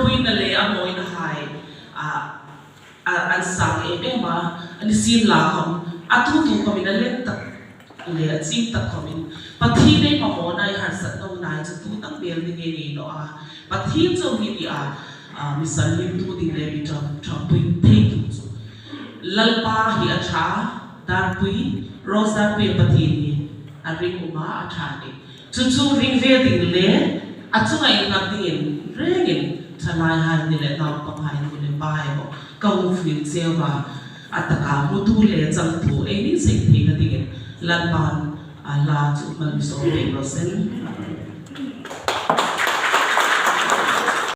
pui na le amoi na hai an sang ma an sin la khom atu tu ko min le tak le chin tak ko min pathi nei ma mo nai har sat no nai chu tu tak bel ni ni no pathi chu hi ti misan lim tu ding le mi cham pui thei tu chu lalpa hi a tha dar pui rose dar pui pathi ni a ring uma a tha ni chu ring ve ding le a chu ngai ngak ding regin thalai hai ni le naw pang hai ni le bai bo kau fil sewa ataka mutu le chang thu e ni sei thi na ding lan ban la chu man so be lo sen